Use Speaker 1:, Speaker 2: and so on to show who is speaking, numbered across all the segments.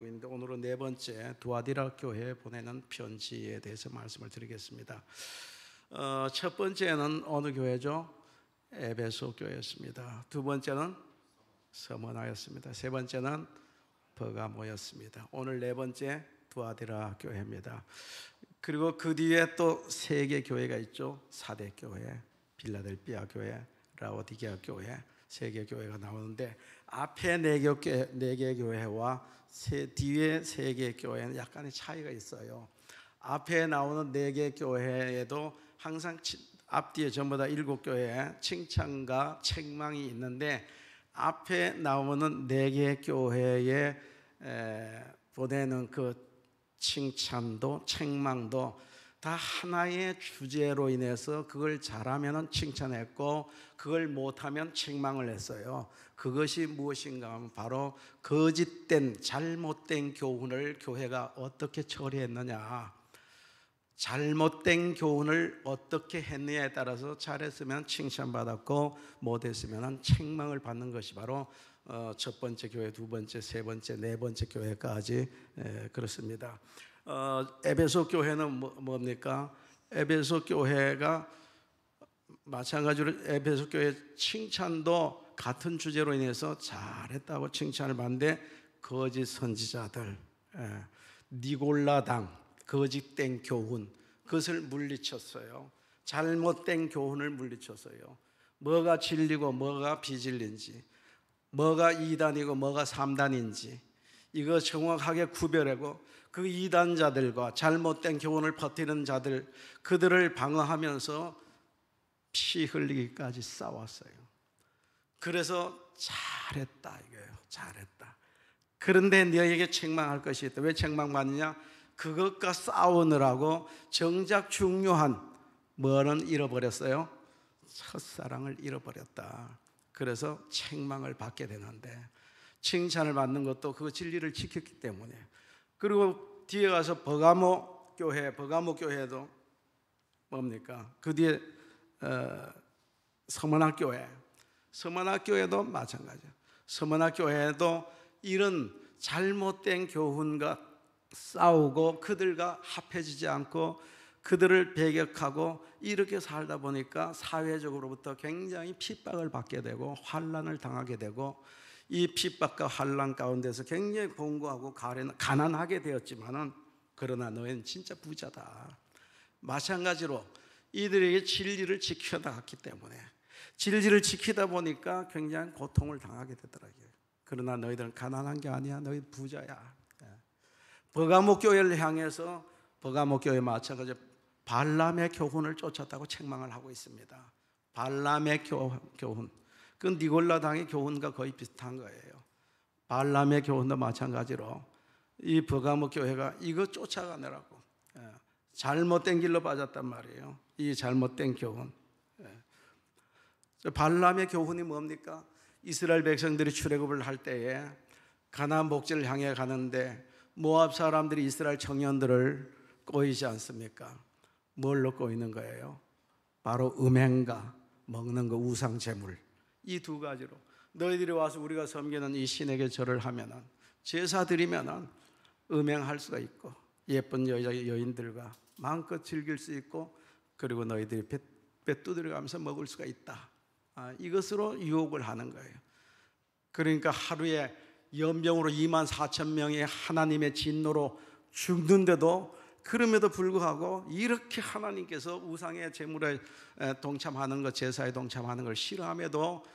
Speaker 1: 오늘은 네 번째 두아디라 교회에 보내는 편지에 대해서 말씀을 드리겠습니다. 첫 번째는 어느 교회죠? 에베소 교회였습니다. 두 번째는 서머나였습니다. 세 번째는 버가모였습니다. 오늘 네 번째 두아디라 교회입니다. 그리고 그 뒤에 또 세 개 교회가 있죠. 사대 교회, 빌라델비아 교회, 라오디게아 교회, 세 개 교회가 나오는데 앞에 네 개 교회와 뒤에 세 개 교회는 약간의 차이가 있어요. 앞에 나오는 네 개 교회에도 항상 앞뒤에 전부 다 7교회에 칭찬과 책망이 있는데 앞에 나오는 네 개 교회에 보내는 그 칭찬도 책망도 다 하나의 주제로 인해서 그걸 잘하면 칭찬했고 그걸 못하면 책망을 했어요. 그것이 무엇인가 하면 바로 거짓된 잘못된 교훈을 교회가 어떻게 처리했느냐, 잘못된 교훈을 어떻게 했느냐에 따라서 잘했으면 칭찬받았고 못했으면 책망을 받는 것이 바로 첫 번째 교회, 두 번째, 세 번째, 네 번째 교회까지 그렇습니다. 에베소 교회는 뭡니까? 에베소 교회가 마찬가지로 에베소 교회 칭찬도 같은 주제로 인해서 잘했다고 칭찬을 받는데 거짓 선지자들, 니골라당, 거짓된 교훈, 그것을 물리쳤어요. 잘못된 교훈을 물리쳤어요. 뭐가 진리고 뭐가 비진리인지, 뭐가 2단이고 뭐가 3단인지 이거 정확하게 구별하고 그 2단자들과 잘못된 교훈을 버티는 자들, 그들을 방어하면서 피 흘리기까지 싸웠어요. 그래서 잘했다 이거예요. 잘했다. 그런데 너에게 책망할 것이 있다. 왜 책망받느냐? 그것과 싸우느라고 정작 중요한 뭐는 잃어버렸어요? 첫사랑을 잃어버렸다. 그래서 책망을 받게 되는데 칭찬을 받는 것도 그 진리를 지켰기 때문에. 그리고 뒤에 가서 버가모 교회도 뭡니까? 그 뒤에 서머나 교회도 마찬가지예요. 서머나 교회도 이런 잘못된 교훈과 싸우고 그들과 합해지지 않고 그들을 배격하고 이렇게 살다 보니까 사회적으로부터 굉장히 핍박을 받게 되고 환난을 당하게 되고 이 핍박과 환난 가운데서 굉장히 공고하고 가난하게 되었지만은 그러나 너희는 진짜 부자다. 마찬가지로 이들에게 진리를 지켜나갔기 때문에 진리를 지키다 보니까 굉장히 고통을 당하게 되더라고요. 그러나 너희들은 가난한 게 아니야. 너희 부자야. 버가모 교회를 향해서 버가모 교회 마찬가지로 발람의 교훈을 쫓았다고 책망을 하고 있습니다. 발람의 교훈, 그 니골라당의 교훈과 거의 비슷한 거예요. 발람의 교훈도 마찬가지로 이 버가모 교회가 이거 쫓아가느라고 잘못된 길로 빠졌단 말이에요. 이 잘못된 교훈. 발람의 교훈이 뭡니까? 이스라엘 백성들이 출애굽을 할 때에 가나안 복지를 향해 가는데 모압 사람들이 이스라엘 청년들을 꼬이지 않습니까? 뭘로 꼬이는 거예요? 바로 음행과 먹는 거 우상 제물, 이 두 가지로 너희들이 와서 우리가 섬기는 이 신에게 절을 하면은 제사 드리면은 음행할 수가 있고 예쁜 여인들과 마음껏 즐길 수 있고 그리고 너희들이 배 두드려가면서 먹을 수가 있다. 이것으로 유혹을 하는 거예요. 그러니까 하루에 연병으로 24,000명이 하나님의 진노로 죽는데도 그럼에도 불구하고 이렇게 하나님께서 우상의 제물에 동참하는 것, 제사에 동참하는 걸 싫어함에도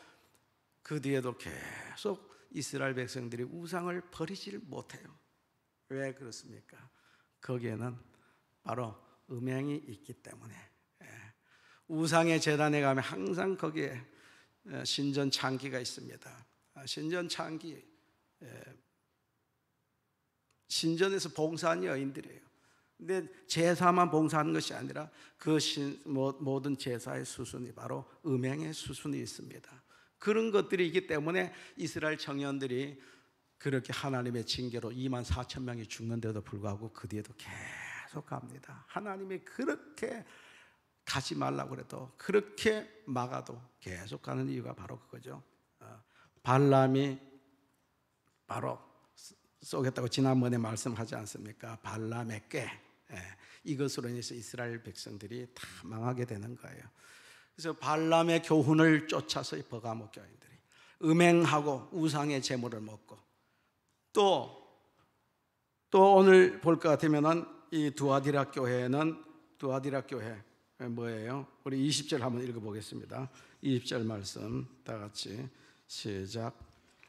Speaker 1: 그 뒤에도 계속 이스라엘 백성들이 우상을 버리질 못해요. 왜 그렇습니까? 거기에는 바로 음행이 있기 때문에. 우상의 제단에 가면 항상 거기에 신전 창기가 있습니다. 신전 창기, 신전에서 봉사한 여인들이에요. 근데 제사만 봉사하는 것이 아니라 그 모든 제사의 수순이 바로 음행의 수순이 있습니다. 그런 것들이 있기 때문에 이스라엘 청년들이 그렇게 하나님의 징계로 24,000명이 죽는데도 불구하고 그 뒤에도 계속 갑니다. 하나님이 그렇게 가지 말라고 그래도 그렇게 막아도 계속 가는 이유가 바로 그거죠. 발람이 바로 쏘겠다고 지난번에 말씀하지 않습니까? 발람의 꾀, 이것으로 인해서 이스라엘 백성들이 다 망하게 되는 거예요. 그래서 발람의 교훈을 쫓아서 버가모 교인들이 음행하고 우상의 제물을 먹고, 또 오늘 볼 것 같으면은 이 두아디라 교회는, 두아디라 교회 뭐예요? 우리 20절 한번 읽어보겠습니다. 20절 말씀 다 같이 시작.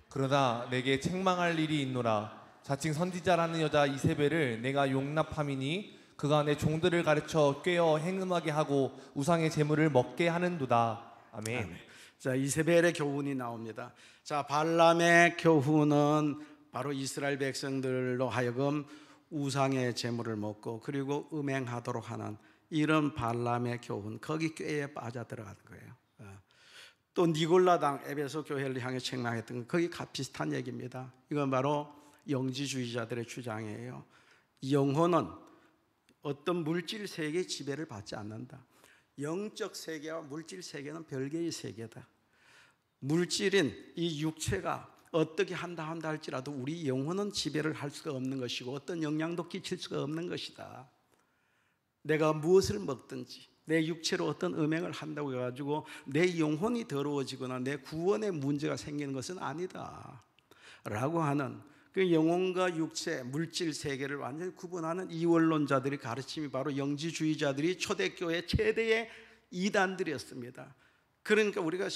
Speaker 2: 그러나 내게 책망할 일이 있노라. 자칭 선지자라는 여자 이세벨을 내가 용납함이니 그가 내 종들을 가르쳐 꾀어 행음하게 하고 우상의 제물을 먹게 하는도다. 아멘.
Speaker 1: 아멘. 자, 이세벨의 교훈이 나옵니다. 자, 발람의 교훈은 바로 이스라엘 백성들로 하여금 우상의 제물을 먹고 그리고 음행하도록 하는 이런 발람의 교훈, 거기 꾀에 빠져 들어가는 거예요. 또 니골라당, 에베소 교회를 향해 책망했던 거, 거기 비슷한 얘기입니다. 이건 바로 영지주의자들의 주장이에요. 영혼은 어떤 물질 세계의 지배를 받지 않는다. 영적 세계와 물질 세계는 별개의 세계다. 물질인 이 육체가 어떻게 한다 할지라도 우리 영혼은 지배를 할 수가 없는 것이고 어떤 영향도 끼칠 수가 없는 것이다. 내가 무엇을 먹든지 내 육체로 어떤 음행을 한다고 해가지고 내 영혼이 더러워지거나 내 구원에 문제가 생기는 것은 아니다 라고 하는, 그 영혼과 육체, 물질 세계를 완전히 구분하는 이원론자들의 가르침이 바로 영지주의자들이 초대교회 최대의 이단들이었습니다. 그러니까 우리가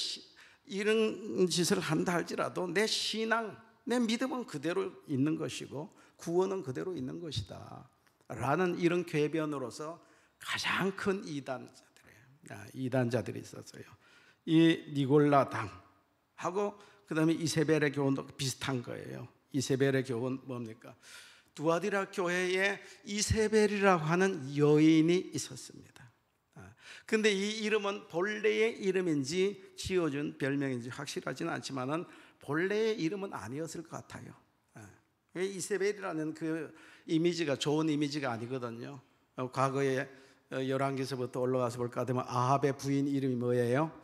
Speaker 1: 이런 짓을 한다 할지라도 내 신앙, 내 믿음은 그대로 있는 것이고 구원은 그대로 있는 것이다 라는 이런 궤변으로서 가장 큰 이단자들이 있었어요. 이 니골라당하고 그 다음에 이세벨의 교훈도 비슷한 거예요. 이세벨의 교훈 뭡니까? 두아디라 교회에 이세벨이라고 하는 여인이 있었습니다. 근데 이 이름은 본래의 이름인지 지어준 별명인지 확실하지는 않지만은 본래의 이름은 아니었을 것 같아요. 이세벨이라는 그 이미지가 좋은 이미지가 아니거든요. 과거에 열왕기서부터 올라가서 볼까 하면 아합의 부인 이름이 뭐예요?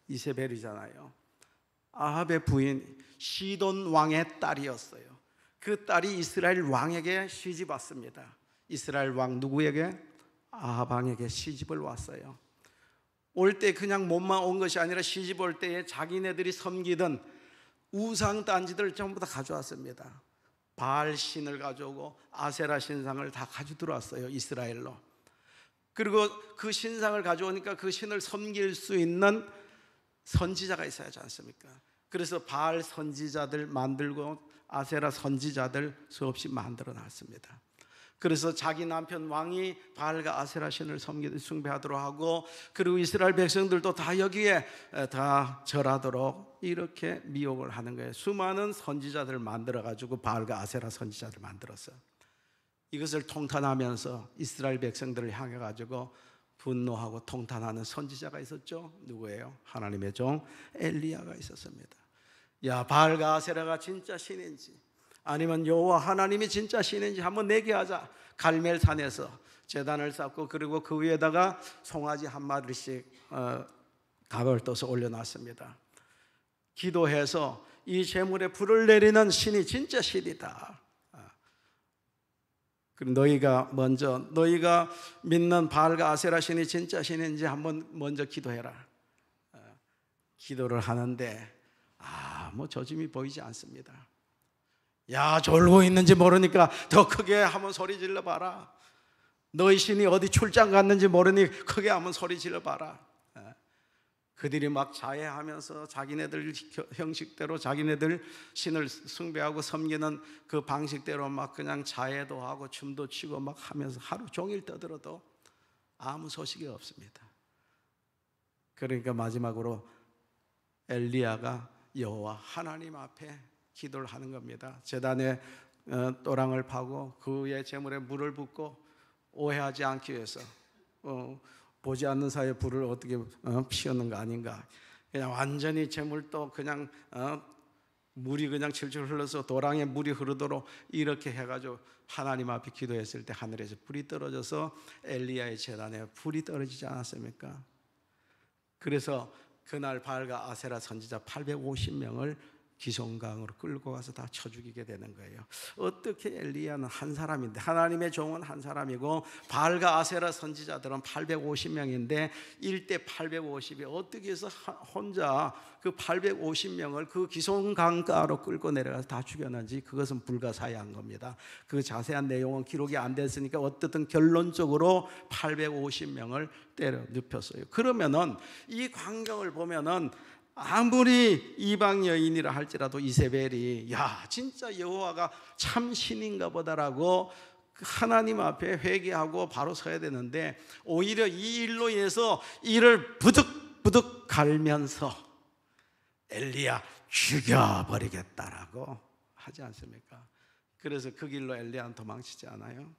Speaker 1: 이세벨이잖아요. 아합의 부인 시돈 왕의 딸이었어요. 그 딸이 이스라엘 왕에게 시집 왔습니다. 이스라엘 왕 누구에게? 아합 왕에게 시집을 왔어요. 올 때 그냥 몸만 온 것이 아니라 시집 올 때에 자기네들이 섬기던 우상 단지들 전부 다 가져왔습니다. 바알 신을 가져오고 아세라 신상을 다 가지고 들어왔어요, 이스라엘로. 그리고 그 신상을 가져오니까 그 신을 섬길 수 있는 선지자가 있어야 하지 않습니까? 그래서 바알 선지자들 만들고 아세라 선지자들 수없이 만들어 놨습니다. 그래서 자기 남편 왕이 바알과 아세라 신을 숭배하도록 하고, 그리고 이스라엘 백성들도 다 여기에 다 절하도록 이렇게 미혹을 하는 거예요. 수많은 선지자들을 만들어 가지고 바알과 아세라 선지자들을 만들었어. 이것을 통탄하면서 이스라엘 백성들을 향해 가지고 분노하고 통탄하는 선지자가 있었죠. 누구예요? 하나님의 종 엘리야가 있었습니다. 야, 바알과 아세라가 진짜 신인지 아니면 여호와 하나님이 진짜 신인지 한번 내게 하자. 갈멜산에서 제단을 쌓고 그리고 그 위에다가 송아지 한 마리씩 각을 떠서 올려놨습니다. 기도해서 이 제물에 불을 내리는 신이 진짜 신이다. 그럼 너희가 믿는 바알과 아세라 신이 진짜 신인지 한번 먼저 기도해라. 기도를 하는데 뭐 저짐이 보이지 않습니다. 야, 졸고 있는지 모르니까 더 크게 한번 소리 질러봐라. 너희 신이 어디 출장 갔는지 모르니 크게 한번 소리 질러봐라. 그들이 막 자해하면서 자기네들 형식대로 자기네들 신을 숭배하고 섬기는 그 방식대로 막 그냥 자해도 하고 춤도 추고 막 하면서 하루 종일 떠들어도 아무 소식이 없습니다. 그러니까 마지막으로 엘리야가 여호와 하나님 앞에 기도를 하는 겁니다. 제단에 또랑을 파고 그 위에 제물에 물을 붓고 오해하지 않기 위해서 보지 않는 사이에 불을 어떻게 피웠는 거 아닌가. 그냥 완전히 제물도 그냥 물이 그냥 질질 흘러서 도랑에 물이 흐르도록 이렇게 해가지고 하나님 앞에 기도했을 때 하늘에서 불이 떨어져서 엘리야의 제단에 불이 떨어지지 않았습니까? 그래서 그날 바알과 아세라 선지자 850명을 기송강으로 끌고 가서 다 쳐 죽이게 되는 거예요. 어떻게 엘리야는 한 사람인데, 하나님의 종은 한 사람이고 바알과 아세라 선지자들은 850명인데 1대 850이 어떻게 해서 혼자 그 850명을 그 기송강가로 끌고 내려가서 다 죽였는지 그것은 불가사의한 겁니다. 그 자세한 내용은 기록이 안 됐으니까 어떻든 결론적으로 850명을 때려 눕혔어요. 그러면은 이 광경을 보면은 아무리 이방 여인이라 할지라도 이세벨이 야 진짜 여호와가 참 신인가 보다라고 하나님 앞에 회개하고 바로 서야 되는데, 오히려 이 일로 인해서 이를 부득부득 갈면서 엘리야 죽여버리겠다라고 하지 않습니까? 그래서 그 길로 엘리야는 도망치지 않아요.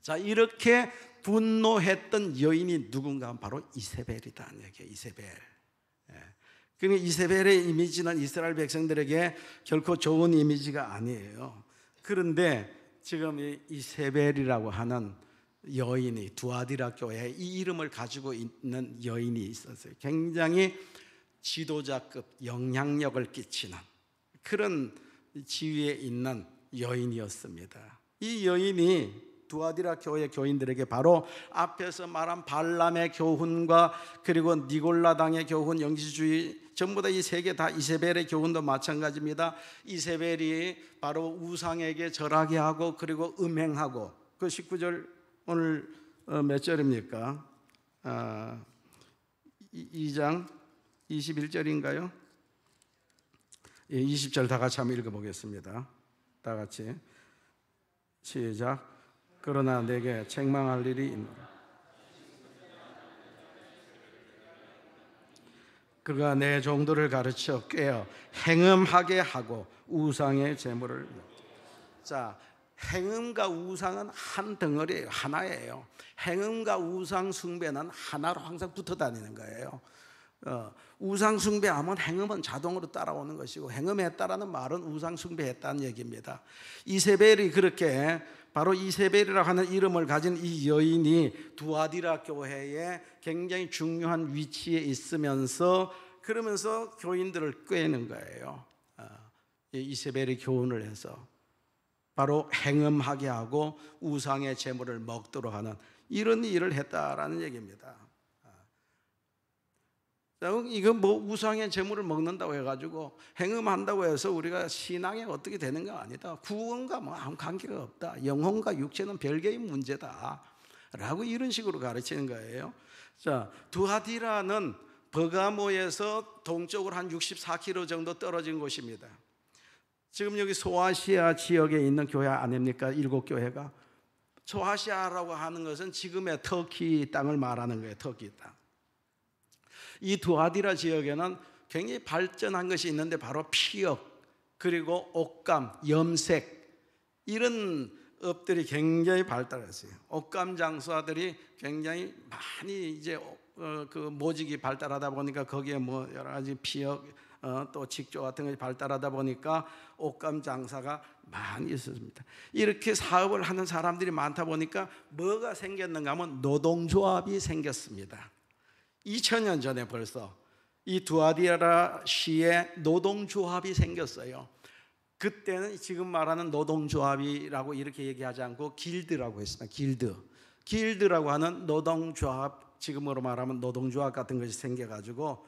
Speaker 1: 자, 이렇게 분노했던 여인이 누군가 하면 바로 이세벨이라는 얘기예요. 이세벨. 그러니까 이세벨의 이미지는 이스라엘 백성들에게 결코 좋은 이미지가 아니에요. 그런데 지금 이 이세벨이라고 하는 여인이 두아디라 교회에 이 이름을 가지고 있는 여인이 있었어요. 굉장히 지도자급 영향력을 끼치는 그런 지위에 있는 여인이었습니다. 이 여인이 두아디라 교회 교인들에게 바로 앞에서 말한 발람의 교훈과 그리고 니골라당의 교훈, 영지주의, 전부 다 이 세 개 다 이세벨의 교훈도 마찬가지입니다. 이세벨이 바로 우상에게 절하게 하고 그리고 음행하고, 그 19절 오늘 몇 절입니까? 2장 21절인가요? 20절 다 같이 한번 읽어보겠습니다. 다 같이 시작. 그러나 내게 책망할 일이 있노라. 그가 내 종들을 가르쳐 꿰어 행음하게 하고 우상의 제물을. 자, 행음과 우상은 한 덩어리예요. 하나예요. 행음과 우상 숭배는 하나로 항상 붙어 다니는 거예요. 우상 숭배하면 행음은 자동으로 따라오는 것이고, 행음했다라는 말은 우상 숭배했다는 얘기입니다. 이세벨이 그렇게, 바로 이세벨이라고 하는 이름을 가진 이 여인이 두아디라 교회에 굉장히 중요한 위치에 있으면서 그러면서 교인들을 꿰는 거예요. 이세벨이 교훈을 해서 바로 행음하게 하고 우상의 제물을 먹도록 하는 이런 일을 했다라는 얘기입니다. 이거 뭐 우상의 제물을 먹는다고 해가지고 행음한다고 해서 우리가 신앙에 어떻게 되는 거 아니다. 구원과 뭐 아무 관계가 없다. 영혼과 육체는 별개의 문제다 라고 이런 식으로 가르치는 거예요. 자, 두아디라는 버가모에서 동쪽으로 한 64km 정도 떨어진 곳입니다. 지금 여기 소아시아 지역에 있는 교회 아닙니까? 7교회가. 소아시아라고 하는 것은 지금의 터키 땅을 말하는 거예요. 터키 땅. 이 두아디라 지역에는 굉장히 발전한 것이 있는데 바로 피역, 그리고 옷감, 염색, 이런 업들이 굉장히 발달했어요. 옷감 장사들이 굉장히 많이 이제 그 모직이 발달하다 보니까 거기에 뭐 여러 가지 피역, 또 직조 같은 것이 발달하다 보니까 옷감 장사가 많이 있었습니다. 이렇게 사업을 하는 사람들이 많다 보니까 뭐가 생겼는가 하면 노동조합이 생겼습니다. 2000년 전에 벌써 이 두아디라 시에 노동조합이 생겼어요. 그때는 지금 말하는 노동조합이라고 이렇게 얘기하지 않고 길드라고 했습니다. 길드라고 하는 노동조합, 지금으로 말하면 노동조합 같은 것이 생겨가지고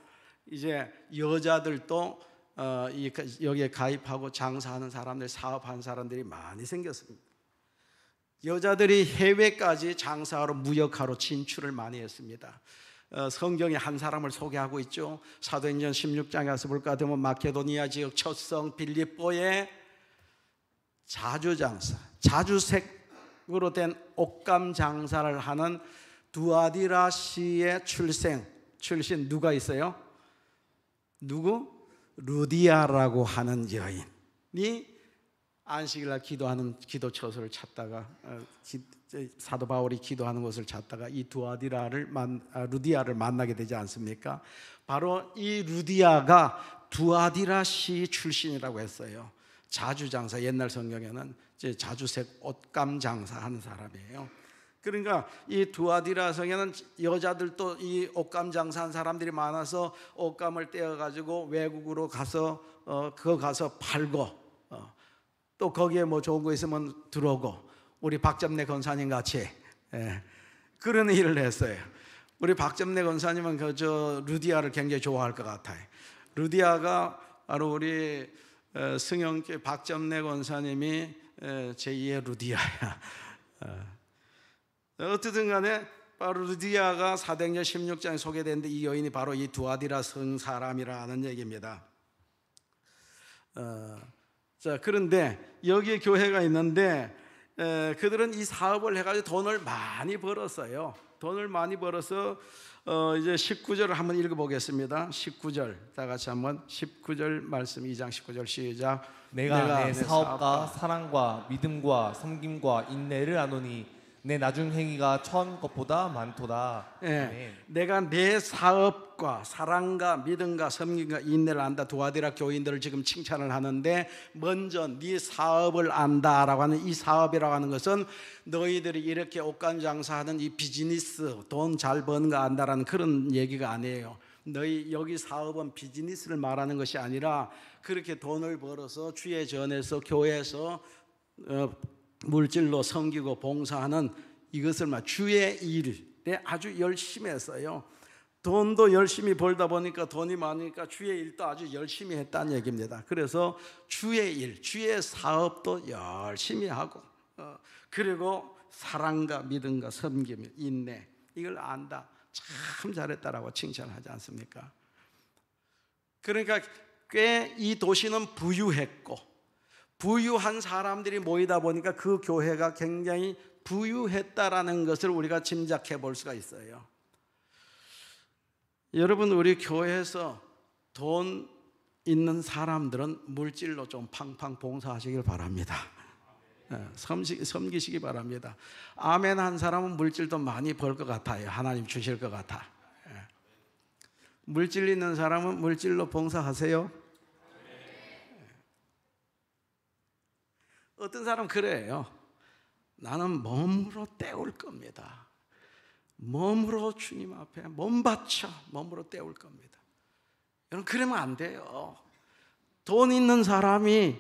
Speaker 1: 이제 여자들도 여기에 가입하고 장사하는 사람들, 사업하는 사람들이 많이 생겼습니다. 여자들이 해외까지 장사하러, 무역하러 진출을 많이 했습니다. 성경에 한 사람을 소개하고 있죠. 사도행전 16장에 가서 볼까 하면 마케도니아 지역 첫 성 빌립보의 자주장사, 자주색으로 된 옷감 장사를 하는 두아디라 시의 출신 누가 있어요? 누구? 루디아라고 하는 여인이 안식일날 기도하는 기도처소를 찾다가 사도 바울이 기도하는 곳을 찾다가 이 루디아를 만나게 되지 않습니까? 바로 이 루디아가 두아디라 시 출신이라고 했어요. 자주장사, 옛날 성경에는 이제 자주색 옷감 장사하는 사람이에요. 그러니까 이 두아디라 성에는 여자들도 이 옷감 장사한 사람들이 많아서 옷감을 떼어가지고 외국으로 가서 그거 가서 팔고 또 거기에 뭐 좋은 거 있으면 들어오고, 우리 박점래 권사님 같이 그런 일을 했어요. 우리 박점래 권사님은 저 루디아를 굉장히 좋아할 것 같아요. 루디아가 바로 우리 승영교회 박점래 권사님이 제2의 루디아야. 어쨌든 간에 바로 루디아가 사도행전 16장에 소개되는데 이 여인이 바로 이 두아디라 성 사람이라는 얘기입니다. 자, 그런데 여기에 교회가 있는데 그들은 이 사업을 해가지고 돈을 많이 벌었어요. 돈을 많이 벌어서 이제 19절을 한번 읽어보겠습니다. 19절 다 같이 한번 19절 말씀 2장 19절 시작.
Speaker 2: 내가 내 사업과 사랑과 믿음과 섬김과 인내를 아노니 내 나중 행위가 처음 것보다 많도다.
Speaker 1: 네. 내가 내 사업과 사랑과 믿음과 섬김과 인내를 안다. 두아디라 교인들을 지금 칭찬을 하는데, 먼저 네 사업을 안다라고 하는 이 사업이라고 하는 것은 너희들이 이렇게 옷감 장사하는 이 비즈니스, 돈 잘 버는 거 안다라는 그런 얘기가 아니에요. 너희 여기 사업은 비즈니스를 말하는 것이 아니라 그렇게 돈을 벌어서 주의 전에서 교회에서 물질로 섬기고 봉사하는 이것을 주의 일에 아주 열심히 했어요. 돈도 열심히 벌다 보니까 돈이 많으니까 주의 일도 아주 열심히 했다는 얘기입니다. 그래서 주의 일, 주의 사업도 열심히 하고 그리고 사랑과 믿음과 섬김, 인내 이걸 안다. 참 잘했다라고 칭찬하지 않습니까? 그러니까 꽤 이 도시는 부유했고 부유한 사람들이 모이다 보니까 그 교회가 굉장히 부유했다라는 것을 우리가 짐작해 볼 수가 있어요. 여러분, 우리 교회에서 돈 있는 사람들은 물질로 좀 팡팡 봉사하시길 바랍니다. 섬기시기 바랍니다. 아멘 한 사람은 물질도 많이 벌 것 같아요. 하나님 주실 것 같아. 물질 있는 사람은 물질로 봉사하세요. 어떤 사람은 그래요. 나는 몸으로 때울 겁니다. 몸으로 주님 앞에 몸 바쳐 몸으로 때울 겁니다. 여러분, 그러면 안 돼요. 돈 있는 사람이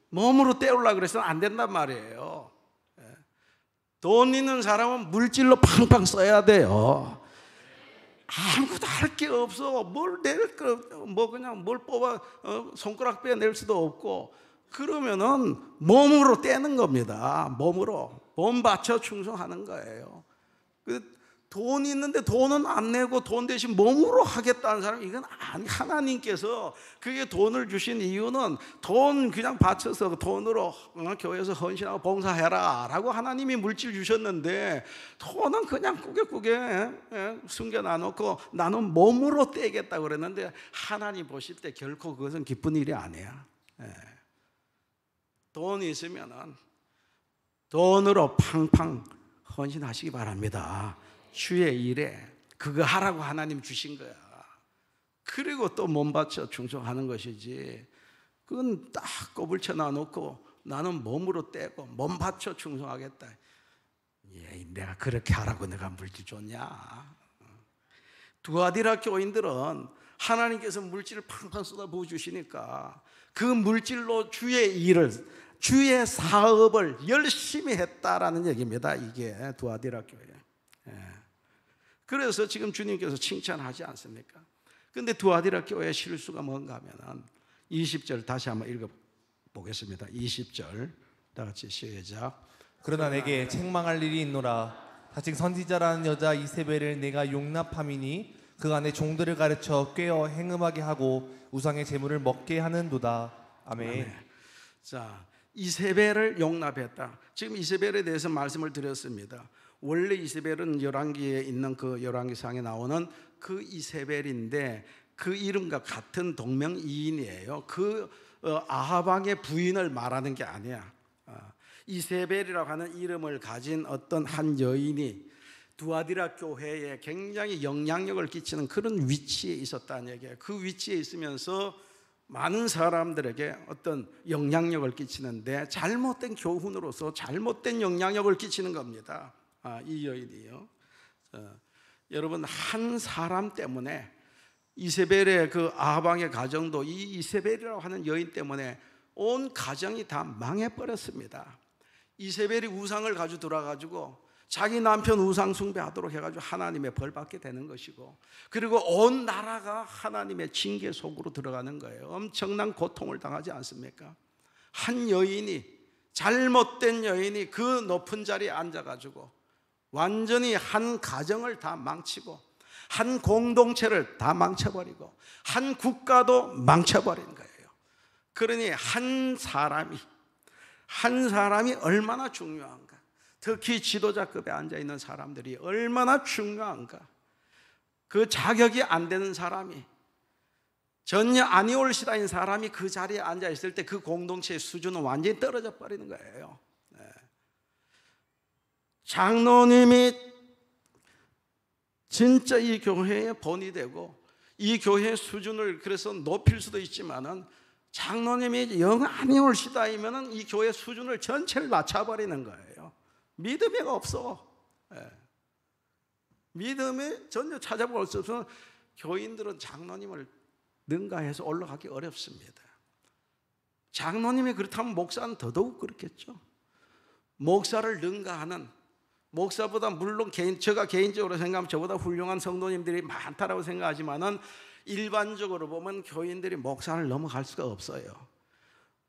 Speaker 1: 몸으로 때우려고 그래서는 안 된단 말이에요. 돈 있는 사람은 물질로 팡팡 써야 돼요. 아무것도 할 게 없어. 뭘 낼 거, 뭐 그냥 뭘 뽑아 손가락 빼낼 수도 없고, 그러면은 몸으로 떼는 겁니다. 몸으로 몸 바쳐 충성하는 거예요. 돈 있는데 돈은 안 내고 돈 대신 몸으로 하겠다는 사람, 이건 아니. 하나님께서 그게 돈을 주신 이유는 돈 그냥 바쳐서 돈으로 교회에서 헌신하고 봉사해라 라고 하나님이 물질 주셨는데, 돈은 그냥 꾸게꾸게 숨겨놔놓고 나는 몸으로 떼겠다고 그랬는데, 하나님 보실 때 결코 그것은 기쁜 일이 아니야. 돈이 있으면 돈으로 팡팡 헌신하시기 바랍니다. 주의 일에 그거 하라고 하나님 주신 거야. 그리고 또 몸 바쳐 충성하는 것이지, 그건 딱 꼬불쳐 놔놓고 나는 몸으로 떼고 몸 바쳐 충성하겠다. 내가 그렇게 하라고 내가 물질 줬냐? 두아디라 교인들은 하나님께서 물질을 팡팡 쏟아 부어주시니까 그 물질로 주의 일을, 주의 사업을 열심히 했다라는 얘기입니다. 이게 두아디라 교회. 그래서 지금 주님께서 칭찬하지 않습니까? 근데 두아디라 교회의 실수가 뭔가 하면은 20절 다시 한번 읽어보겠습니다. 20절 다 같이 시작.
Speaker 2: 그러나 내게 책망할 일이 있노라. 자칭 선지자라는 여자 이세벨을 내가 용납함이니 그가 내 종들을 가르쳐 꾀어 행음하게 하고 우상의 제물을 먹게 하는도다. 아멘.
Speaker 1: 자, 이세벨을 용납했다. 지금 이세벨에 대해서 말씀을 드렸습니다. 원래 이세벨은 열왕기에 있는 그 열왕기상에 나오는 그 이세벨인데, 그 이름과 같은 동명이인이에요. 그 아합 왕의 부인을 말하는 게 아니야. 이세벨이라고 하는 이름을 가진 어떤 한 여인이 두아디라 교회에 굉장히 영향력을 끼치는 그런 위치에 있었다는 얘기예요. 그 위치에 있으면서 많은 사람들에게 어떤 영향력을 끼치는데, 잘못된 교훈으로서 잘못된 영향력을 끼치는 겁니다. 이 여인이요. 여러분, 한 사람 때문에 이세벨의 그 아방의 가정도 이 이세벨이라고 하는 여인 때문에 온 가정이 다 망해버렸습니다. 이세벨이 우상을 가지고 들어가지고 자기 남편 우상 숭배하도록 해가지고 하나님의 벌 받게 되는 것이고, 그리고 온 나라가 하나님의 징계 속으로 들어가는 거예요. 엄청난 고통을 당하지 않습니까? 한 여인이, 잘못된 여인이 그 높은 자리에 앉아가지고 완전히 한 가정을 다 망치고 한 공동체를 다 망쳐버리고 한 국가도 망쳐버린 거예요. 그러니 한 사람이 얼마나 중요한가, 특히 지도자급에 앉아있는 사람들이 얼마나 중요한가. 그 자격이 안 되는 사람이, 전혀 아니올시다인 사람이 그 자리에 앉아있을 때 그 공동체의 수준은 완전히 떨어져 버리는 거예요. 장로님이 진짜 이 교회의 본이 되고 이 교회의 수준을 그래서 높일 수도 있지만은, 장로님이 영 아니올시다이면은 이 교회 수준을 전체를 낮춰버리는 거예요. 믿음이 없어. 믿음이 전혀 찾아볼 수 없어서 교인들은 장로님을 능가해서 올라가기 어렵습니다. 장로님이 그렇다면 목사는 더더욱 그렇겠죠. 목사를 능가하는, 목사보다 물론 제가 개인적으로 생각하면 저보다 훌륭한 성도님들이 많다라고 생각하지만은 일반적으로 보면 교인들이 목사를 넘어갈 수가 없어요.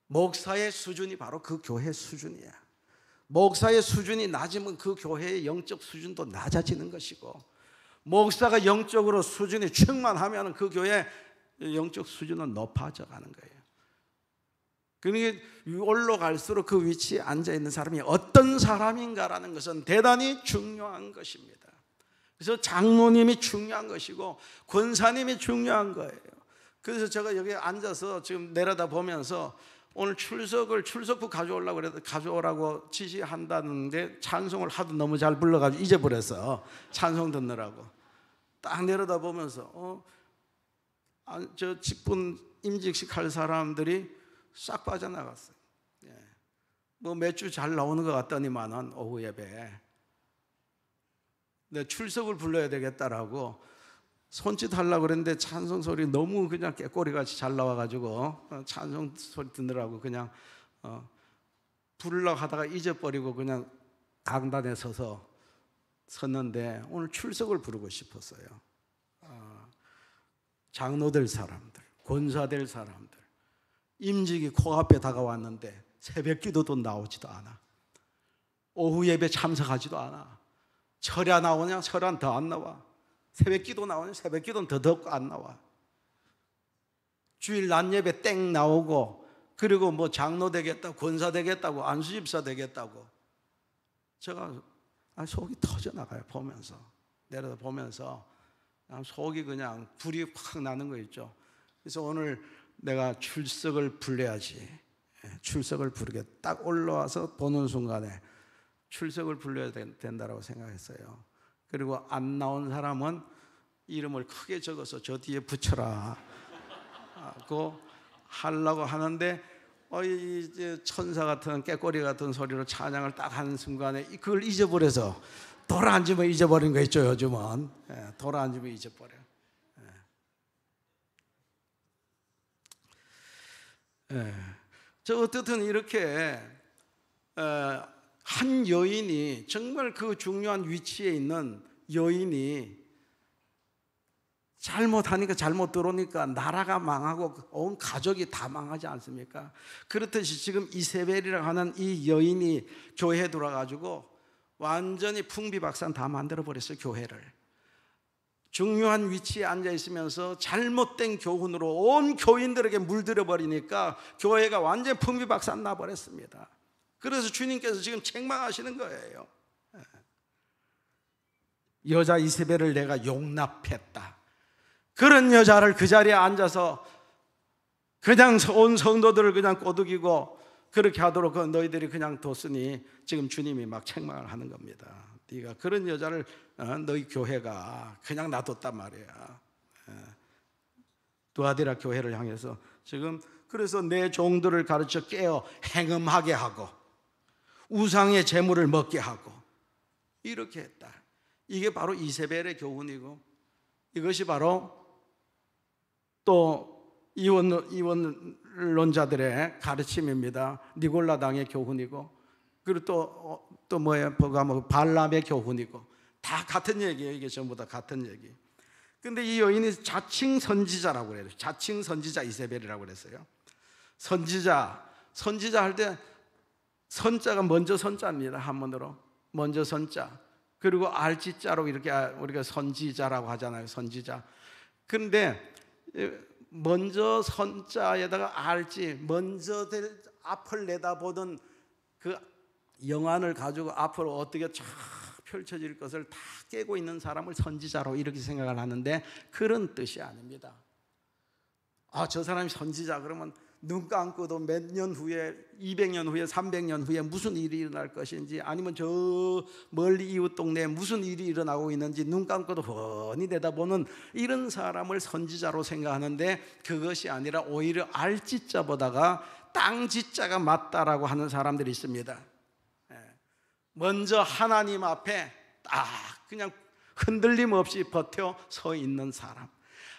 Speaker 1: 목사의 수준이 바로 그 교회 수준이야. 목사의 수준이 낮으면 그 교회의 영적 수준도 낮아지는 것이고, 목사가 영적으로 수준이 충만하면 그 교회의 영적 수준은 높아져 가는 거예요. 그러니까 올라갈수록 그 위치에 앉아있는 사람이 어떤 사람인가라는 것은 대단히 중요한 것입니다. 그래서 장로님이 중요한 것이고 권사님이 중요한 거예요. 그래서 제가 여기 앉아서 지금 내려다 보면서 오늘 출석부 가져오려고 그래도 가져오라고 지시한다는데 찬송을 하도 너무 잘 불러가지고 잊어버려서 찬송 듣느라고 딱 내려다 보면서 저 직분 임직식 할 사람들이 싹 빠져나갔어요. 뭐 몇 주 잘 나오는 것 같더니만은 오후 예배에 내 출석을 불러야 되겠다라고 손짓 하려고 그랬는데 찬송 소리 너무 그냥 깨꼬리같이 잘 나와가지고 찬송 소리 듣느라고 그냥 부르려고 하다가 잊어버리고 그냥 강단에 섰는데 오늘 출석을 부르고 싶었어요. 장로될 사람들, 권사될 사람들, 임직이 코앞에 다가왔는데 새벽 기도도 나오지도 않아. 오후 예배 참석하지도 않아. 철야 나오냐? 철야는 더 안 나와. 새벽 기도 나오냐? 새벽 기도는 더더욱 안 나와. 주일 낮 예배 땡 나오고, 그리고 뭐 장로 되겠다고, 권사 되겠다고, 안수집사 되겠다고. 제가 속이 터져나가요. 보면서, 내려다 보면서 속이 그냥 불이 확 나는 거 있죠. 그래서 오늘 내가 출석을 불러야지. 출석을 부르게 딱 올라와서 보는 순간에 출석을 불러야 된다고 생각했어요. 그리고 안 나온 사람은 이름을 크게 적어서 저 뒤에 붙여라 하고 하려고 하는데 이제 천사 같은 깨꼬리 같은 소리로 찬양을 딱 하는 순간에 그걸 잊어버려서 돌아앉으면 잊어버린 거 있죠. 요즘은 돌아앉으면 잊어버려. 저 어떻든 이렇게 한 여인이, 정말 그 중요한 위치에 있는 여인이 잘못하니까, 잘못 들어오니까 나라가 망하고 온 가족이 다 망하지 않습니까? 그렇듯이 지금 이세벨이라고 하는 이 여인이 교회에 들어와가지고 완전히 풍비박산 다 만들어버렸어요. 교회를. 중요한 위치에 앉아 있으면서 잘못된 교훈으로 온 교인들에게 물들여버리니까 교회가 완전히 풍비박산 나버렸습니다. 그래서 주님께서 지금 책망하시는 거예요. 여자 이세벨을 내가 용납했다. 그런 여자를 그 자리에 앉아서 그냥 온 성도들을 그냥 꼬드기고 그렇게 하도록 너희들이 그냥 뒀으니 지금 주님이 막 책망을 하는 겁니다. 네가 그런 여자를 너희 교회가 그냥 놔뒀단 말이야. 두아디라 교회를 향해서 지금 그래서 내 종들을 가르쳐 깨어 행음하게 하고 우상의 재물을 먹게 하고 이렇게 했다. 이게 바로 이세벨의 교훈이고, 이것이 바로 또 이원론자들의 가르침입니다. 니골라당의 교훈이고, 그리고 또 뭐예요? 발람의 교훈이고, 다 같은 얘기예요. 이게 전부 다 같은 얘기. 근데 이 여인이 자칭 선지자라고 그래요. 자칭 선지자 이세벨이라고 그랬어요. 선지자 할 때 선자가 먼저 선자입니다. 한문으로 먼저 선자, 그리고 알지자로 이렇게 우리가 선지자라고 하잖아요. 선지자. 그런데 먼저 선자에다가 알지, 먼저 될 앞을 내다보던 그 영안을 가지고 앞으로 어떻게 쫙 펼쳐질 것을 다 깨고 있는 사람을 선지자로 이렇게 생각을 하는데, 그런 뜻이 아닙니다. 저 사람이 선지자 그러면 눈 감고도 몇 년 후에, 200년 후에, 300년 후에 무슨 일이 일어날 것인지, 아니면 저 멀리 이웃 동네에 무슨 일이 일어나고 있는지 눈 감고도 훤히 내다보는 이런 사람을 선지자로 생각하는데, 그것이 아니라 오히려 알지자보다가 땅지자가 맞다라고 하는 사람들이 있습니다. 먼저 하나님 앞에 딱 그냥 흔들림 없이 버텨 서 있는 사람,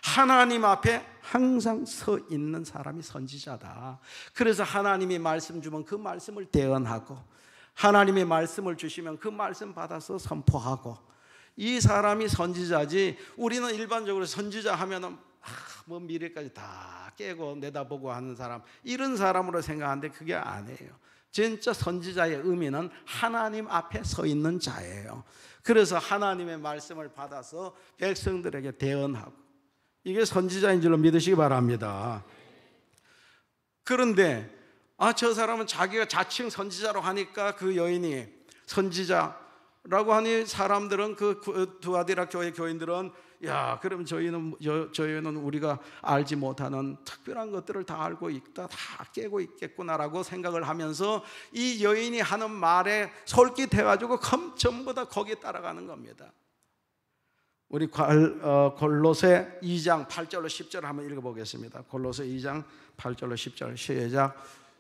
Speaker 1: 하나님 앞에 항상 서 있는 사람이 선지자다. 그래서 하나님이 말씀 주면 그 말씀을 대언하고, 하나님이 말씀을 주시면 그 말씀 받아서 선포하고, 이 사람이 선지자지, 우리는 일반적으로 선지자 하면은 뭐 미래까지 다 깨고 내다보고 하는 사람, 이런 사람으로 생각하는데 그게 아니에요. 진짜 선지자의 의미는 하나님 앞에 서 있는 자예요. 그래서 하나님의 말씀을 받아서 백성들에게 대언하고, 이게 선지자인 줄로 믿으시기 바랍니다. 그런데 저 사람은 자기가 자칭 선지자로 하니까, 그 여인이 선지자라고 하니 사람들은, 그 두아디라 교회 교인들은, 야, 그럼 저희는 우리가 알지 못하는 특별한 것들을 다 알고 있다, 다 깨고 있겠구나라고 생각을 하면서 이 여인이 하는 말에 솔깃해가지고 전부 다 거기에 따라가는 겁니다. 우리 골로새 2장 8절로 10절 한번 읽어보겠습니다. 골로새 2장 8절로 10절 시작.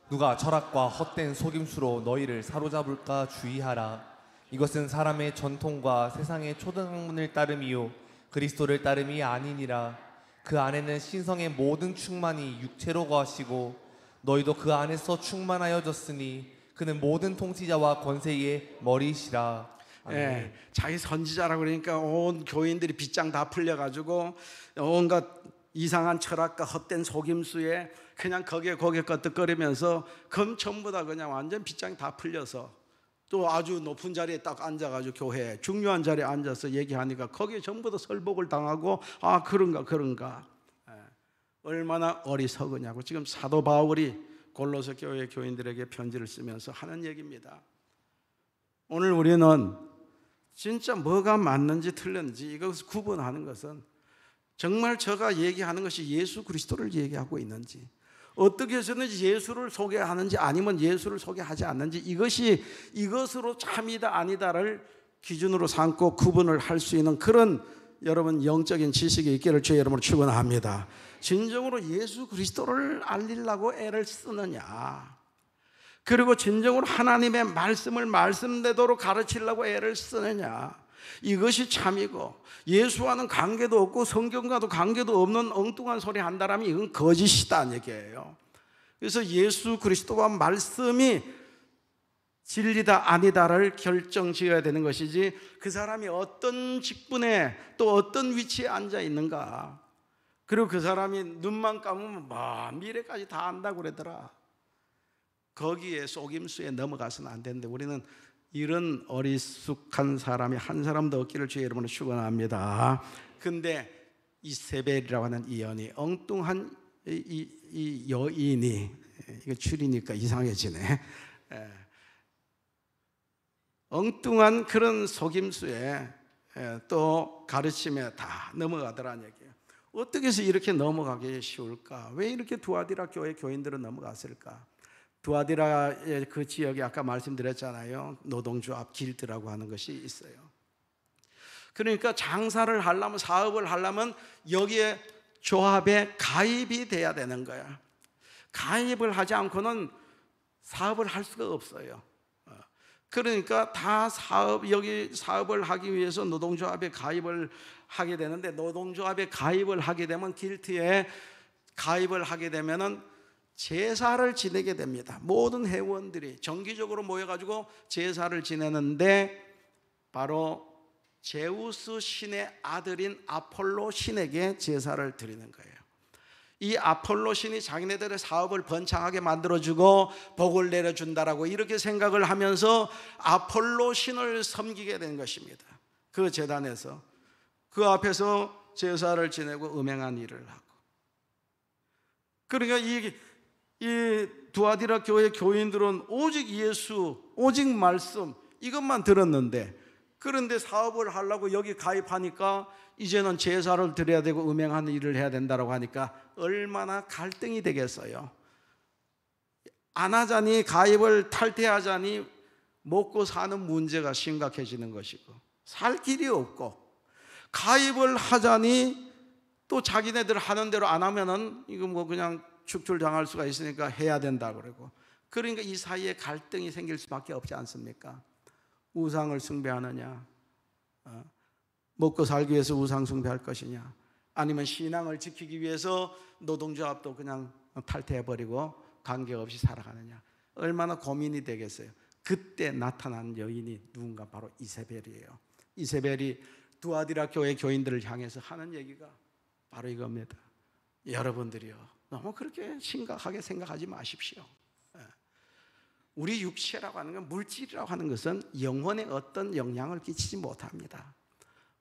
Speaker 2: 누가 철학과 헛된 속임수로 너희를 사로잡을까 주의하라. 이것은 사람의 전통과 세상의 초등학문을 따름이요 그리스도를 따름이 아니니라. 그 안에는 신성의 모든 충만이 육체로 거하시고 너희도 그 안에서 충만하여졌으니 그는 모든 통치자와 권세의 머리시라.
Speaker 1: 예, 자기 선지자라고 그러니까 온 교인들이 빗장 다 풀려가지고 온갖 이상한 철학과 헛된 속임수에 그냥 거기에 거ጥቀ거리면서 전부 다 그냥 완전 빗장이 다 풀려서, 또 아주 높은 자리에 딱 앉아가지고 교회에 중요한 자리에 앉아서 얘기하니까 거기에 전부 다 설복을 당하고, 그런가. 얼마나 어리석으냐고 지금 사도 바울이 골로새 교회 교인들에게 편지를 쓰면서 하는 얘기입니다. 오늘 우리는 진짜 뭐가 맞는지 틀렸는지 이것을 구분하는 것은, 정말 저가 얘기하는 것이 예수 그리스도를 얘기하고 있는지, 어떻게 해서든지 예수를 소개하는지 아니면 예수를 소개하지 않는지, 이것으로 참이다 아니다를 기준으로 삼고 구분을 할 수 있는 그런 여러분 영적인 지식이 있기를 주의 이름으로 축원합니다. 진정으로 예수 그리스도를 알리려고 애를 쓰느냐, 그리고 진정으로 하나님의 말씀을 말씀대로 가르치려고 애를 쓰느냐, 이것이 참이고, 예수와는 관계도 없고 성경과도 관계도 없는 엉뚱한 소리 한다라면 이건 거짓이다 얘기예요. 그래서 예수 그리스도와 말씀이 진리다 아니다를 결정지어야 되는 것이지, 그 사람이 어떤 직분에 또 어떤 위치에 앉아 있는가, 그리고 그 사람이 눈만 감으면 미래까지 다 안다고 그러더라, 거기에 속임수에 넘어가서는 안 되는데, 우리는 이런 어리숙한 사람이 한 사람도 없기를 주의 이름으로 축원합니다. 근데 이세벨이라고 하는 이 여인이, 엉뚱한 이 여인이, 이거 줄이니까 이상해지네. 엉뚱한 그런 속임수에 또 가르침에 다 넘어가더라는 얘기예요. 어떻게 해서 이렇게 넘어가기 쉬울까? 왜 이렇게 두아디라 교회 교인들은 넘어갔을까? 두아디라의 그 지역에 아까 말씀드렸잖아요. 노동조합 길드라고 하는 것이 있어요. 그러니까 장사를 하려면, 사업을 하려면 여기에 조합에 가입이 돼야 되는 거야. 가입을 하지 않고는 사업을 할 수가 없어요. 그러니까 다 여기 사업을 하기 위해서 노동조합에 가입을 하게 되는데, 노동조합에 가입을 하게 되면 길트에 가입을 하게 되면은 제사를 지내게 됩니다. 모든 회원들이 정기적으로 모여가지고 제사를 지내는데, 바로 제우스 신의 아들인 아폴로 신에게 제사를 드리는 거예요. 이 아폴로 신이 자기네들의 사업을 번창하게 만들어주고 복을 내려준다라고 이렇게 생각을 하면서 아폴로 신을 섬기게 된 것입니다. 그 제단에서, 그 앞에서 제사를 지내고 음행한 일을 하고. 그러니까 이 두아디라 교회 교인들은 오직 예수, 오직 말씀 이것만 들었는데, 그런데 사업을 하려고 여기 가입하니까 이제는 제사를 드려야 되고 음행하는 일을 해야 된다고 하니까 얼마나 갈등이 되겠어요. 안 하자니, 가입을 탈퇴하자니 먹고 사는 문제가 심각해지는 것이고, 살 길이 없고, 가입을 하자니 또 자기네들 하는 대로 안 하면은 이거 뭐 그냥 축출당할 수가 있으니까 해야 된다 그러고. 그러니까 이 사이에 갈등이 생길 수밖에 없지 않습니까? 우상을 숭배하느냐, 먹고 살기 위해서 우상 숭배할 것이냐, 아니면 신앙을 지키기 위해서 노동조합도 그냥 탈퇴해버리고 관계없이 살아가느냐, 얼마나 고민이 되겠어요. 그때 나타난 여인이 누군가, 바로 이세벨이에요. 이세벨이 두아디라 교회 교인들을 향해서 하는 얘기가 바로 이겁니다. 여러분들이요, 너무 그렇게 심각하게 생각하지 마십시오. 우리 육체라고 하는 건, 물질이라고 하는 것은 영혼에 어떤 영향을 끼치지 못합니다.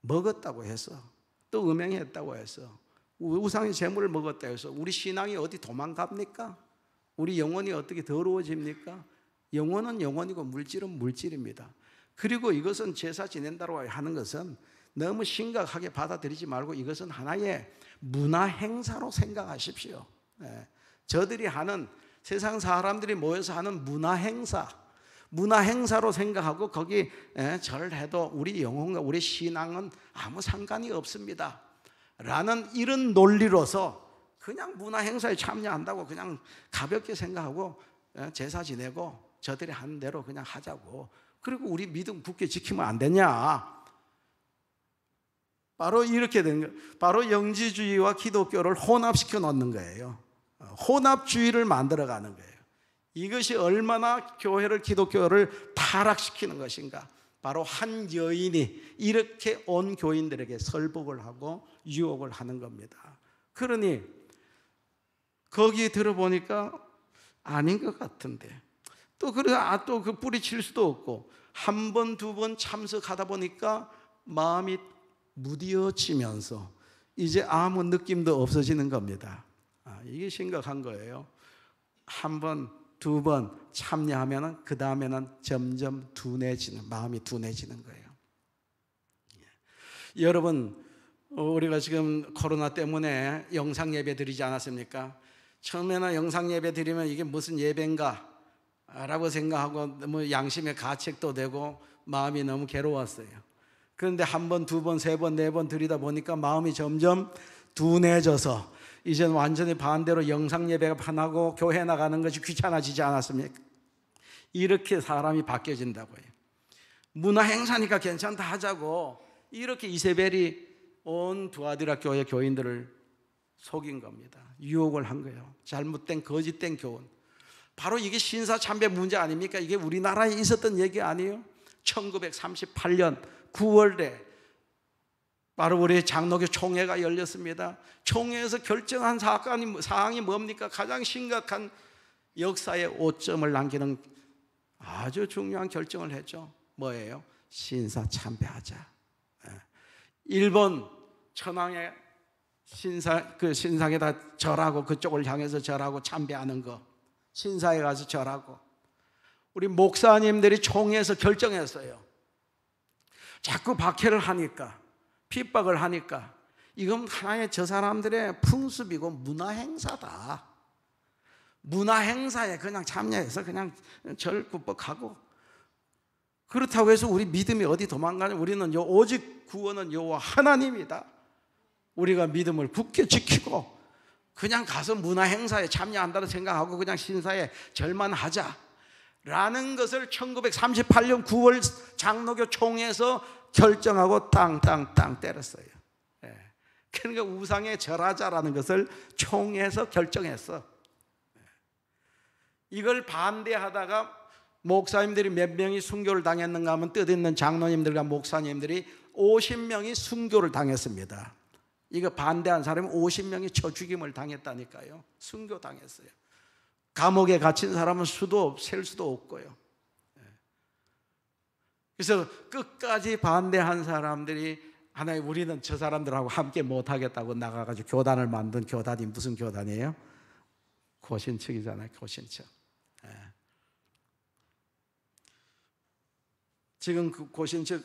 Speaker 1: 먹었다고 해서, 또 음행했다고 해서, 우상의 재물을 먹었다고 해서 우리 신앙이 어디 도망갑니까? 우리 영혼이 어떻게 더러워집니까? 영혼은 영혼이고 물질은 물질입니다. 그리고 이것은 제사 지낸다고 하는 것은 너무 심각하게 받아들이지 말고 이것은 하나의 문화 행사로 생각하십시오. 저들이 하는, 세상 사람들이 모여서 하는 문화 행사로 생각하고 거기 절을 해도 우리 영혼과 우리 신앙은 아무 상관이 없습니다 라는 이런 논리로서 그냥 문화 행사에 참여한다고 그냥 가볍게 생각하고 제사 지내고 저들이 하는 대로 그냥 하자고, 그리고 우리 믿음 굳게 지키면 안 되냐. 바로 이렇게 된 거예요. 바로 영지주의와 기독교를 혼합시켜 놓는 거예요. 혼합주의를 만들어가는 거예요. 이것이 얼마나 교회를, 기독교를 타락시키는 것인가. 바로 한 여인이 이렇게 온 교인들에게 설법을 하고 유혹을 하는 겁니다. 그러니 거기 들어보니까 아닌 것 같은데, 또 그래서 또 그 뿌리칠 수도 없고, 한 번, 두 번 참석하다 보니까 마음이 무디어지면서 이제 아무 느낌도 없어지는 겁니다. 이게 심각한 거예요. 한 번, 두 번 참여하면 그 다음에는 점점 마음이 둔해지는 거예요. 여러분, 우리가 지금 코로나 때문에 영상 예배 드리지 않았습니까? 처음에는 영상 예배 드리면 이게 무슨 예배인가 라고 생각하고 너무 양심의 가책도 되고 마음이 너무 괴로웠어요. 그런데 한 번, 두 번, 세 번, 네 번 드리다 보니까 마음이 점점 둔해져서 이제는 완전히 반대로 영상 예배가 편하고 교회 나가는 것이 귀찮아지지 않았습니까? 이렇게 사람이 바뀌어진다고요. 문화 행사니까 괜찮다 하자고, 이렇게 이세벨이 온 두아디라 교회 교인들을 속인 겁니다. 유혹을 한 거예요. 잘못된 거짓된 교훈. 바로 이게 신사참배 문제 아닙니까? 이게 우리나라에 있었던 얘기 아니에요? 1938년 9월에 바로 우리 장로교 총회가 열렸습니다. 총회에서 결정한 사항이 뭡니까? 가장 심각한 역사의 오점을 남기는 아주 중요한 결정을 했죠. 뭐예요? 신사참배하자. 일본 천황의 신상에다 절하고, 그쪽을 향해서 절하고 참배하는 거, 신사에 가서 절하고. 우리 목사님들이 총회에서 결정했어요. 자꾸 박해를 하니까, 핍박을 하니까 이건 하나의 저 사람들의 풍습이고 문화 행사다. 문화 행사에 그냥 참여해서 그냥 절 굽복하고, 그렇다고 해서 우리 믿음이 어디 도망가냐? 우리는 오직 구원은 여호와 하나님이다. 우리가 믿음을 굳게 지키고 그냥 가서 문화 행사에 참여한다고 생각하고 그냥 신사에 절만 하자 라는 것을 1938년 9월 장로교 총회에서 결정하고 땅 때렸어요. 그러니까 우상에 절하자라는 것을 총회에서 결정했어. 이걸 반대하다가 목사님들이 몇 명이 순교를 당했는가 하면 뜻있는 장로님들과 목사님들이 50명이 순교를 당했습니다. 이거 반대한 사람이 50명이 쳐 죽임을 당했다니까요. 순교 당했어요. 감옥에 갇힌 사람은 셀 수도 없고요. 그래서 끝까지 반대한 사람들이 하나님, 우리는 저 사람들하고 함께 못하겠다고 나가가지고 교단을 만든 교단이 무슨 교단이에요? 고신척이잖아요. 고신척. 지금 그 고신척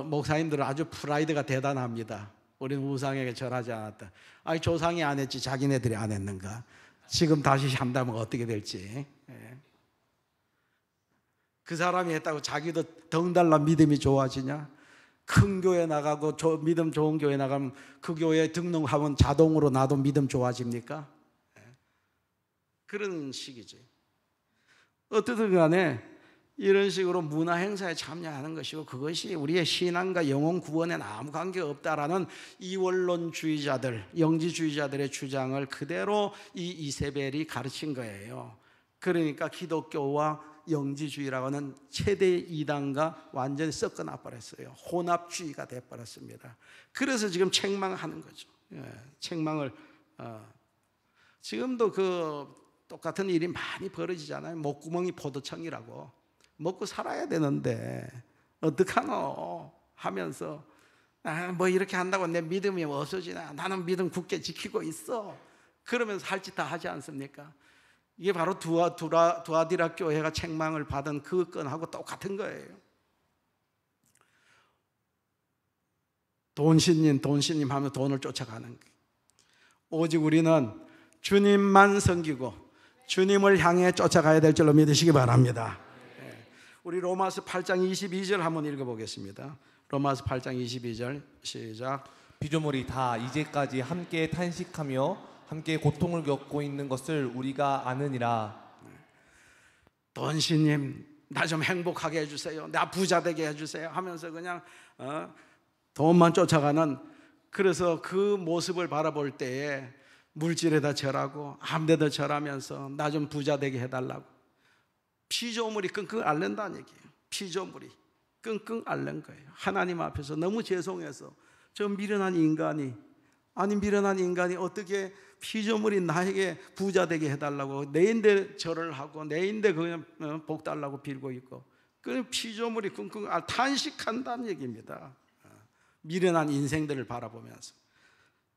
Speaker 1: 목사님들은 아주 프라이드가 대단합니다. 우리는 우상에게 절하지 않았다. 아니, 조상이 안 했지 자기네들이 안 했는가? 지금 다시 한다면 어떻게 될지. 그 사람이 했다고 자기도 덩달라 믿음이 좋아지냐? 큰 교회 나가고 믿음 좋은 교회 나가면 그 교회에 등록하면 자동으로 나도 믿음 좋아집니까? 그런 식이지. 어떻든 간에 이런 식으로 문화 행사에 참여하는 것이고, 그것이 우리의 신앙과 영혼 구원에는 아무 관계가 없다라는 이원론주의자들, 영지주의자들의 주장을 그대로 이 이세벨이 가르친 거예요. 그러니까 기독교와 영지주의라고 하는 최대 이단과 완전히 섞어놔 버렸어요. 혼합주의가 돼버렸습니다. 그래서 지금 책망하는 거죠. 책망을 지금도 그 똑같은 일이 많이 벌어지잖아요. 목구멍이 포도청이라고. 먹고 살아야 되는데 어떡하노 하면서 뭐 이렇게 한다고 내 믿음이 없어지나? 나는 믿음 굳게 지키고 있어. 그러면서 할 짓 다 하지 않습니까? 이게 바로 두아디라 교회가 책망을 받은 그 건하고 똑같은 거예요. 돈신님 하면 돈을 쫓아가는 거예요. 오직 우리는 주님만 섬기고 주님을 향해 쫓아가야 될 줄로 믿으시기 바랍니다. 우리 로마서 8장 22절 한번 읽어보겠습니다. 로마서 8장 22절 시작.
Speaker 2: 피조물이 다 이제까지 함께 탄식하며 함께 고통을 겪고 있는 것을 우리가 아느니라.
Speaker 1: 돈신님, 나 좀 행복하게 해주세요, 나 부자 되게 해주세요 하면서 그냥 돈만 쫓아가는, 그래서 그 모습을 바라볼 때에 물질에다 절하고 아무데도 절하면서 나 좀 부자 되게 해달라고 피조물이 끙끙 앓는다는 얘기예요. 피조물이 끙끙 앓는 거예요. 하나님 앞에서 너무 죄송해서 저 미련한 인간이 어떻게 피조물이 나에게 부자 되게 해달라고 내인데 절을 하고 내인데 그냥 복 달라고 빌고 있고, 그 피조물이 끙끙 탄식한다는 얘기입니다. 미련한 인생들을 바라보면서.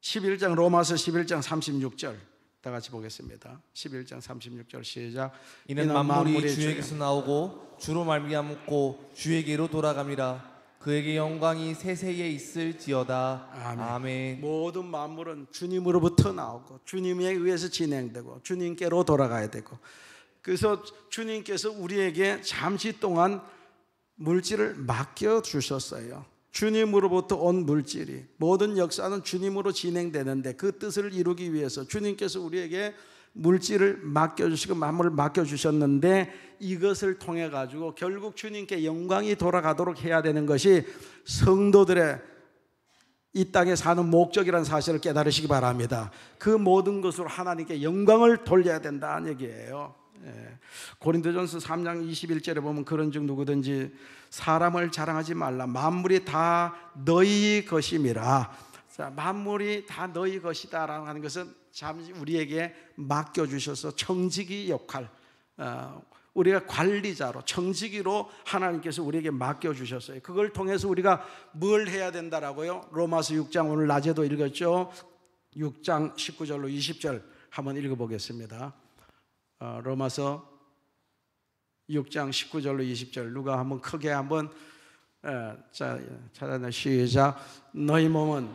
Speaker 1: 11장 로마서 11장 36절 다 같이 보겠습니다. 11장 36절 시작.
Speaker 2: 이는 만물이 주에게서 나오고 주로 말미암고 주에게로 돌아감이라. 그에게 영광이 세세에 있을지어다. 아멘.
Speaker 1: 모든 만물은 주님으로부터 나오고 주님에 의해서 진행되고 주님께로 돌아가야 되고, 그래서 주님께서 우리에게 잠시 동안 물질을 맡겨주셨어요. 주님으로부터 온 물질이, 모든 역사는 주님으로 진행되는데 그 뜻을 이루기 위해서 주님께서 우리에게 물질을 맡겨주시고 만물을 맡겨주셨는데, 이것을 통해 가지고 결국 주님께 영광이 돌아가도록 해야 되는 것이 성도들의 이 땅에 사는 목적이라는 사실을 깨달으시기 바랍니다. 그 모든 것으로 하나님께 영광을 돌려야 된다는 얘기예요. 고린도전서 3장 21절에 보면 그런즉 누구든지 사람을 자랑하지 말라. 만물이 다 너희 것임이라. 자, 만물이 다 너희 것이다라고 하는 것은 잠시 우리에게 맡겨주셔서 청지기 역할, 우리가 관리자로 청지기로 하나님께서 우리에게 맡겨주셨어요. 그걸 통해서 우리가 뭘 해야 된다라고요? 로마서 6장 오늘 낮에도 읽었죠. 6장 19절로 20절 한번 읽어보겠습니다. 로마서 6장 19절로 20절 누가 한번 크게 한번 찾아내 시작. 너희 몸은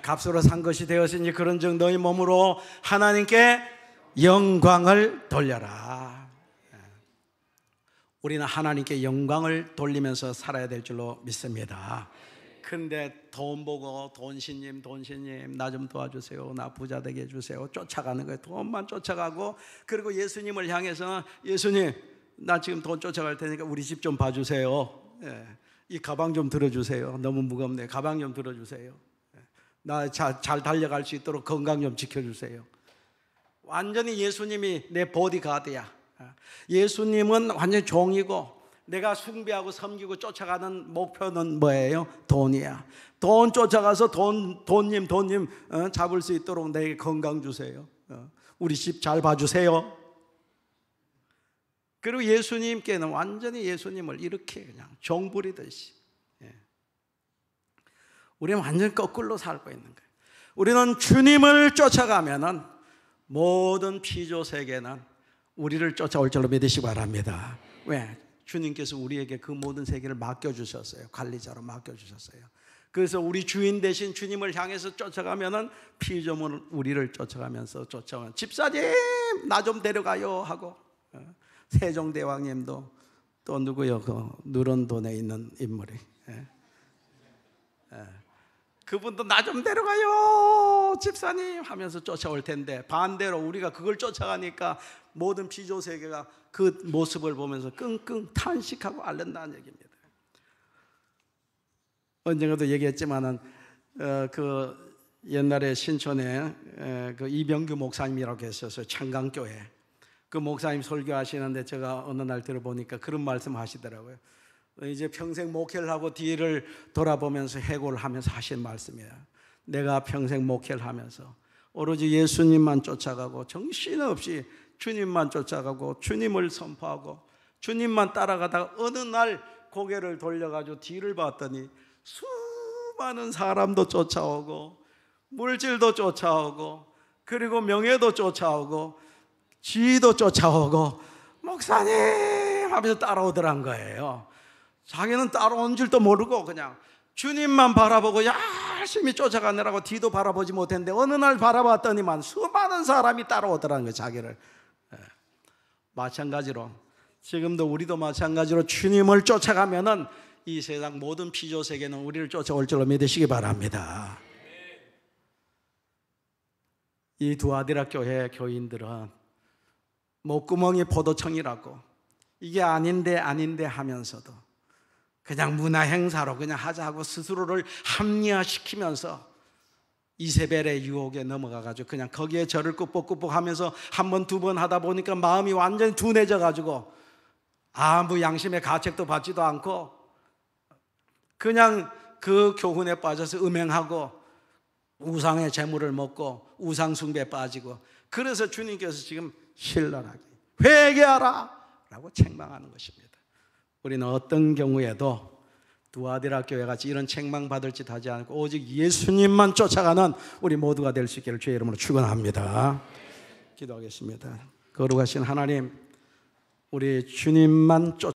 Speaker 1: 값으로 산 것이 되었으니 그런즉 너희 몸으로 하나님께 영광을 돌려라. 우리는 하나님께 영광을 돌리면서 살아야 될 줄로 믿습니다. 그런데 돈 보고 돈신님 나 좀 도와주세요, 나 부자 되게 해주세요 쫓아가는 거예요. 돈만 쫓아가고, 그리고 예수님을 향해서 예수님 나 지금 돈 쫓아갈 테니까 우리 집 좀 봐주세요. 이 가방 좀 들어주세요. 너무 무겁네. 가방 좀 들어주세요. 나 잘 달려갈 수 있도록 건강 좀 지켜주세요. 완전히 예수님이 내 보디가드야. 예수님은 완전히 종이고, 내가 숭배하고 섬기고 쫓아가는 목표는 뭐예요? 돈이야. 돈 쫓아가서 돈님 잡을 수 있도록 내게 건강 주세요. 우리 집 잘 봐주세요. 그리고 예수님께는 완전히 예수님을 이렇게 그냥 종 부리듯이, 우리는 완전 거꾸로 살고 있는 거예요. 우리는 주님을 쫓아가면은 모든 피조 세계는 우리를 쫓아올 줄로 믿으시기 바랍니다. 왜? 주님께서 우리에게 그 모든 세계를 맡겨주셨어요. 관리자로 맡겨주셨어요. 그래서 우리 주인 대신 주님을 향해서 쫓아가면은 피조물 우리를 쫓아가면서 쫓아오는, 집사님 나 좀 데려가요 하고, 세종대왕님도 또 누구요? 그 누런 돈에 있는 인물이, 그분도 나 좀 데려가요 집사님 하면서 쫓아올 텐데, 반대로 우리가 그걸 쫓아가니까 모든 피조 세계가 그 모습을 보면서 끙끙 탄식하고 앓는다는 얘기입니다. 언젠가도 얘기했지만은 그 옛날에 신촌에 그 이병규 목사님이라고 계셨어요. 창강교회. 그 목사님 설교하시는데 제가 어느 날 들어보니까 그런 말씀 하시더라고요. 이제 평생 목회를 하고 뒤를 돌아보면서 해고를 하면서 하신 말씀이에요. 내가 평생 목회를 하면서 오로지 예수님만 쫓아가고 정신없이 주님만 쫓아가고 주님을 선포하고 주님만 따라가다가 어느 날 고개를 돌려가지고 뒤를 봤더니 수많은 사람도 쫓아오고 물질도 쫓아오고 그리고 명예도 쫓아오고 지위도 쫓아오고 목사님 하면서 따라오더란 거예요. 자기는 따라온 줄도 모르고 그냥 주님만 바라보고 열심히 쫓아가느라고 뒤도 바라보지 못했는데 어느 날 바라봤더니만 수많은 사람이 따라오더라는 거예요, 자기를. 마찬가지로 지금도 우리도 마찬가지로 주님을 쫓아가면은 이 세상 모든 피조 세계는 우리를 쫓아올 줄로 믿으시기 바랍니다. 이 두아디라 교회 교인들은 목구멍이 포도청이라고 이게 아닌데 하면서도 그냥 문화 행사로 그냥 하자고 스스로를 합리화시키면서 이세벨의 유혹에 넘어가가지고 그냥 거기에 저를 꾸벅꾸벅 하면서 한 번, 두 번 하다 보니까 마음이 완전히 둔해져가지고 아무 양심의 가책도 받지도 않고 그냥 그 교훈에 빠져서 음행하고 우상의 재물을 먹고 우상숭배에 빠지고, 그래서 주님께서 지금 신랄하게 회개하라 라고 책망하는 것입니다. 우리는 어떤 경우에도 두아디라 교회 같이 이런 책망받을 짓 하지 않고 오직 예수님만 쫓아가는 우리 모두가 될 수 있기를 주의 이름으로 축원합니다. 기도하겠습니다. 거룩하신 하나님, 우리 주님만 쫓아